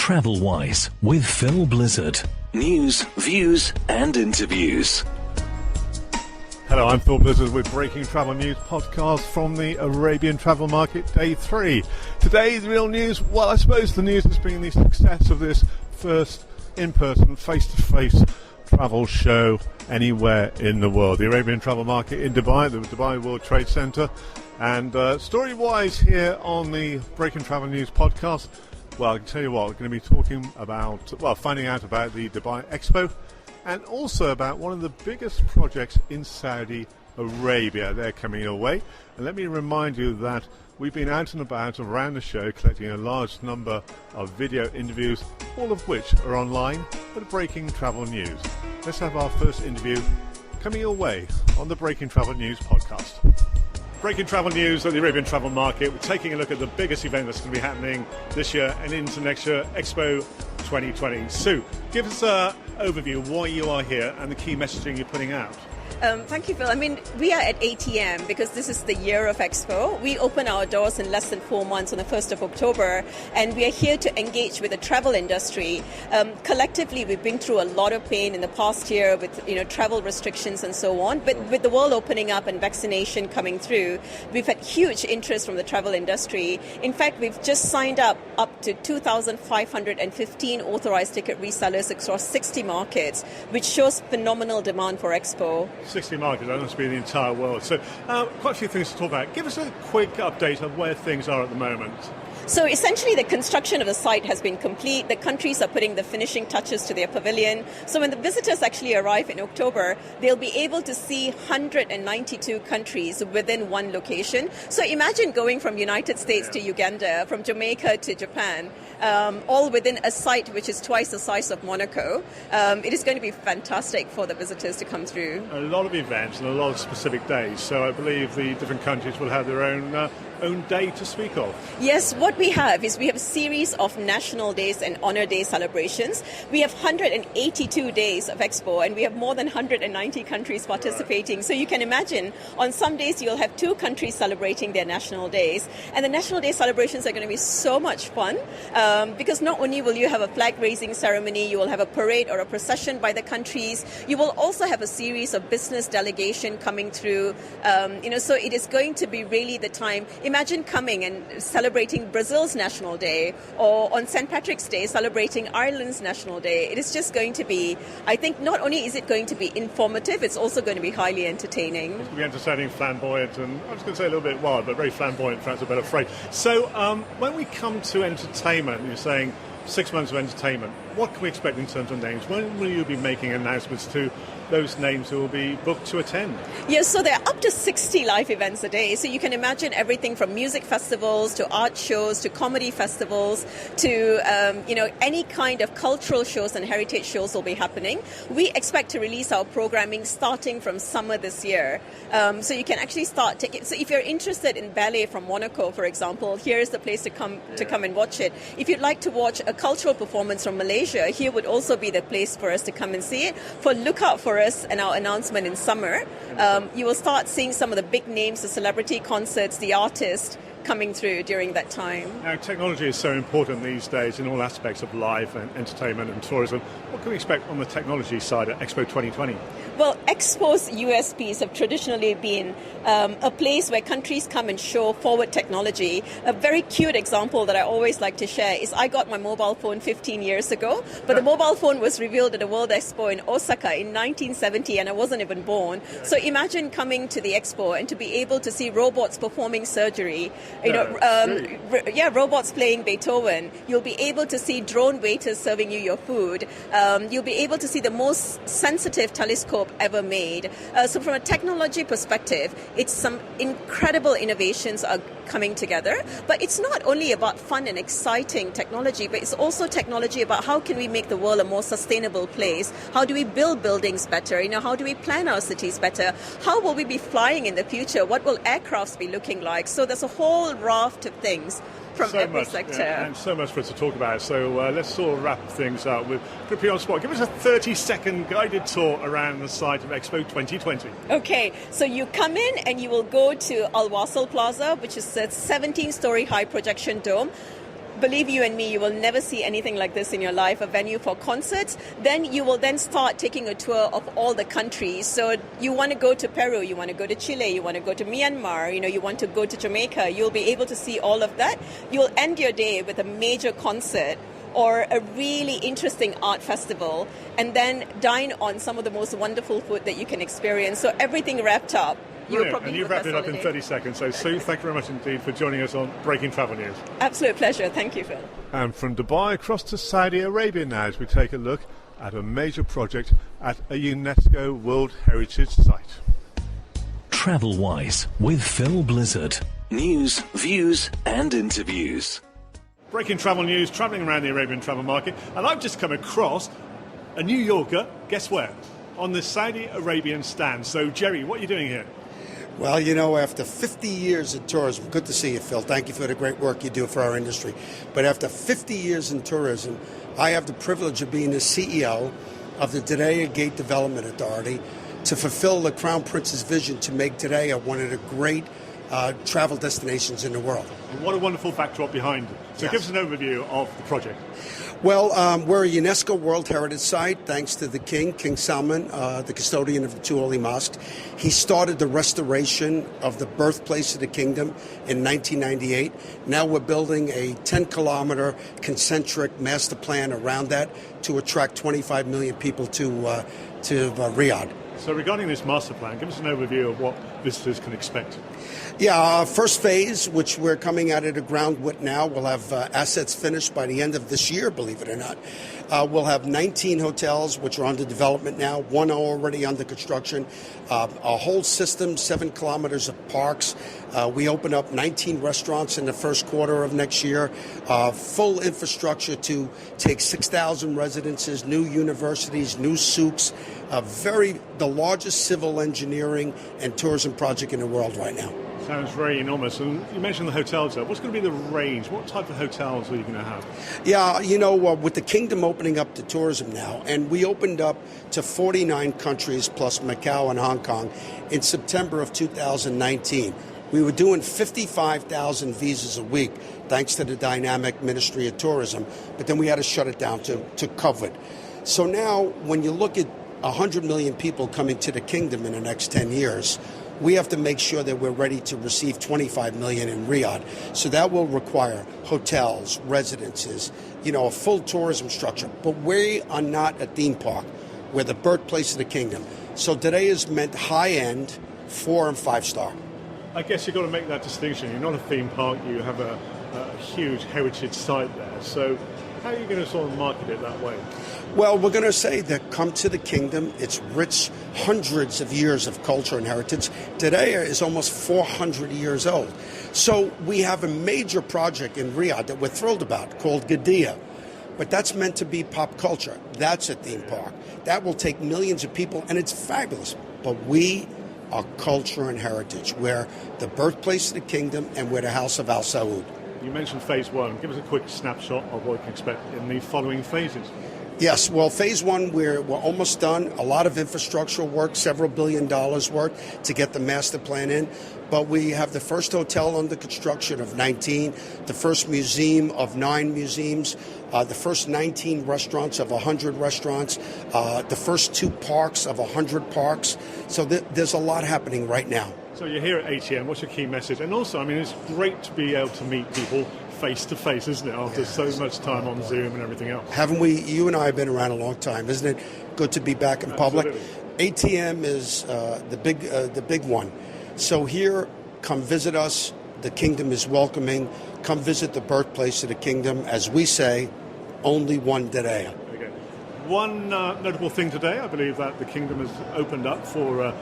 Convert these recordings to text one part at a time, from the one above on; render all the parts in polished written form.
Travel-Wise with Phil Blizzard. News, views and interviews. Hello, I'm Phil Blizzard with Breaking Travel News podcast from the Arabian Travel Market Day 3. Today's real news, well, I suppose the news has been the success of this first in-person, face-to-face travel show anywhere in the world. The Arabian Travel Market in Dubai, the Dubai World Trade Center. And story-wise here on the Breaking Travel News podcast, well, I can tell you what, we're going to be talking about, finding out about the Dubai Expo and also about one of the biggest projects in Saudi Arabia. They're coming your way. And let me remind you that we've been out and about around the show collecting a large number of video interviews, all of which are online at Breaking Travel News. Let's have our first interview coming your way on the Breaking Travel News podcast. Breaking Travel News at the Arabian Travel Market. We're taking a look at the biggest event that's going to be happening this year and into next year, Expo 2020. Sue, give us an overview of why you are here and the key messaging you're putting out. Thank you, Phil. I mean, we are at ATM because this is the year of Expo. We open our doors in less than 4 months on the 1st of October, and we are here to engage with the travel industry. Collectively, we've been through a lot of pain in the past year with travel restrictions and so on. But with the world opening up and vaccination coming through, we've had huge interest from the travel industry. In fact, we've just signed up to 2,515 authorized ticket resellers across 60 markets, which shows phenomenal demand for Expo. 60 markets, that must be the entire world. So quite a few things to talk about. Give us a quick update of where things are at the moment. So essentially the construction of the site has been complete. The countries are putting the finishing touches to their pavilion. So when the visitors actually arrive in October, they'll be able to see 192 countries within one location. So imagine going from United States to Uganda, from Jamaica to Japan, all within a site which is twice the size of Monaco. It is going to be fantastic for the visitors to come through. A lot of events and a lot of specific days. So I believe the different countries will have their own day to speak of. Yes, what we have is we have a series of national days and honor day celebrations. We have 182 days of Expo and we have more than 190 countries participating. So you can imagine on some days you'll have 2 countries celebrating their national days. And the national day celebrations are going to be so much fun because not only will you have a flag raising ceremony, you will have a parade or a procession by the countries. You will also have a series of business delegation coming through. So it is going to be really the time. Imagine coming and celebrating Brazil's National Day, or on St. Patrick's Day celebrating Ireland's National Day. It is just going to be, I think, not only is it going to be informative, it's also going to be highly entertaining. It's going to be entertaining, flamboyant, and I was going to say a little bit wild, but very flamboyant, perhaps a better phrase. So when we come to entertainment, you're saying 6 months of entertainment, what can we expect in terms of names? When will you be making announcements to those names who will be booked to attend? Yes, so there are up to 60 live events a day. So you can imagine everything from music festivals to art shows to comedy festivals to any kind of cultural shows and heritage shows will be happening. We expect to release our programming starting from summer this year. So you can actually start taking. So if you're interested in ballet from Monaco, for example, here is the place to come and watch it. If you'd like to watch a cultural performance from Malaysia, here would also be the place for us to come and see it. Look out for us and our announcement in summer. You will start seeing some of the big names, the celebrity concerts, the artists coming through during that time. Now, technology is so important these days in all aspects of life and entertainment and tourism. What can we expect on the technology side at Expo 2020? Well, Expo's USPs have traditionally been a place where countries come and show forward technology. A very cute example that I always like to share is I got my mobile phone 15 years ago, but the mobile phone was revealed at the World Expo in Osaka in 1970 and I wasn't even born. So imagine coming to the Expo and to be able to see robots performing surgery, robots playing Beethoven. You'll be able to see drone waiters serving you your food. You'll be able to see the most sensitive telescope ever made. So from a technology perspective, it's some incredible innovations are coming together. But it's not only about fun and exciting technology, but it's also technology about how can we make the world a more sustainable place? How do we build buildings better? How do we plan our cities better? How will we be flying in the future? What will aircrafts be looking like? So there's a whole raft of things from so every much, sector. Yeah, and so much for us to talk about. So let's sort of wrap things up with Grippy on spot. Give us a 30-second guided tour around the site of Expo 2020. Okay, so you come in and you will go to Al Wasl Plaza, which is a 17-story high projection dome. believe you and me, you will never see anything like this in your life, a venue for concerts. Then you will then start taking a tour of all the countries. So you want to go to Peru, you want to go to Chile, you want to go to Myanmar, you want to go to Jamaica. You'll be able to see all of that. You'll end your day with a major concert or a really interesting art festival, and then dine on some of the most wonderful food that you can experience. So everything wrapped up. And you've wrapped it up in 30 seconds. So, Sue, thank you very much indeed for joining us on Breaking Travel News. Absolute pleasure. Thank you, Phil. And from Dubai across to Saudi Arabia now as we take a look at a major project at a UNESCO World Heritage Site. Travel-wise with Phil Blizzard. News, views and interviews. Breaking Travel News, travelling around the Arabian Travel Market, and I've just come across a New Yorker, guess where? On the Saudi Arabian stand. So, Jerry, what are you doing here? Well, after 50 years in tourism, good to see you, Phil. Thank you for the great work you do for our industry. But after 50 years in tourism, I have the privilege of being the CEO of the Diriyah Gate Development Authority to fulfill the Crown Prince's vision to make Diriyah one of the great travel destinations in the world. And what a wonderful backdrop behind it. So give us an overview of the project. Well, we're a UNESCO World Heritage Site thanks to the King Salman, the custodian of the two holy mosques. He started the restoration of the birthplace of the kingdom in 1998. Now we're building a 10-kilometer concentric master plan around that to attract 25 million people to Riyadh. So regarding this master plan, give us an overview of what visitors can expect. Yeah, first phase, which we're coming at it a ground with now, we'll have assets finished by the end of this year, believe it or not. We'll have 19 hotels, which are under development now, one already under construction, a whole system, 7 kilometers of parks. We open up 19 restaurants in the first quarter of next year, full infrastructure to take 6,000 residences, new universities, new souks, the largest civil engineering and tourism project in the world right now. Sounds very enormous. And you mentioned the hotels there. What's going to be the range? What type of hotels are you going to have? Yeah, with the kingdom opening up to tourism now, and we opened up to 49 countries plus Macau and Hong Kong in September of 2019. We were doing 55,000 visas a week thanks to the dynamic Ministry of Tourism, but then we had to shut it down to COVID. So now when you look at 100 million people coming to the kingdom in the next 10 years, we have to make sure that we're ready to receive 25 million in Riyadh. So that will require hotels, residences, a full tourism structure. But we are not a theme park. We're the birthplace of the kingdom. So today is meant high-end, 4 and 5 star. I guess you've got to make that distinction. You're not a theme park. You have a huge heritage site there. So how are you going to sort of market it that way? Well, we're going to say that come to the kingdom. It's rich, hundreds of years of culture and heritage. Diriyah is almost 400 years old. So we have a major project in Riyadh that we're thrilled about called Diriyah. But that's meant to be pop culture. That's a theme park. That will take millions of people, and it's fabulous. But we are culture and heritage. We're the birthplace of the kingdom, and we're the house of Al Saud. You mentioned phase one. Give us a quick snapshot of what we can expect in the following phases. Yes, well, phase one, we're almost done. A lot of infrastructural work, several $1 billion worth to get the master plan in. But we have the first hotel under construction of 19, the first museum of 9 museums, the first 19 restaurants of 100 restaurants, the first 2 parks of 100 parks. So there's a lot happening right now. So you're here at ATM. What's your key message? And also, it's great to be able to meet people face to face, isn't it? After so much time on Zoom and everything else. Haven't we? You and I have been around a long time, isn't it? Good to be back in public. ATM is the big one. So here, come visit us. The kingdom is welcoming. Come visit the birthplace of the kingdom. As we say, only one Diriyah. Okay. One notable thing today, I believe that the kingdom has opened up for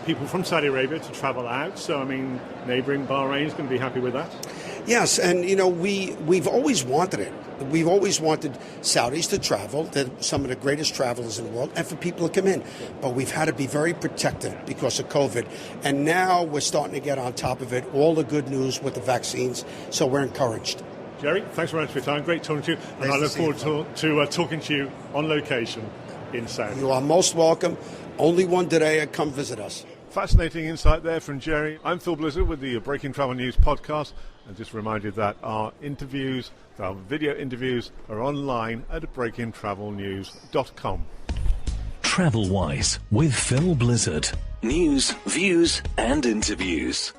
people from Saudi Arabia to travel out. So, neighbouring Bahrain is going to be happy with that. Yes, and we've always wanted it. We've always wanted Saudis to travel. They're some of the greatest travelers in the world, and for people to come in. But we've had to be very protective because of COVID. And now we're starting to get on top of it, all the good news with the vaccines. So we're encouraged. Jerry, thanks very much for your time. Great talking to you. And I look forward to talking to you on location in Saudi. You are most welcome. Only one Diriyah. Come visit us. Fascinating insight there from Jerry. I'm Phil Blizzard with the Breaking Travel News podcast, and just reminded that our interviews, our video interviews, are online at breakingtravelnews.com. Travel Wise with Phil Blizzard. News, views, and interviews.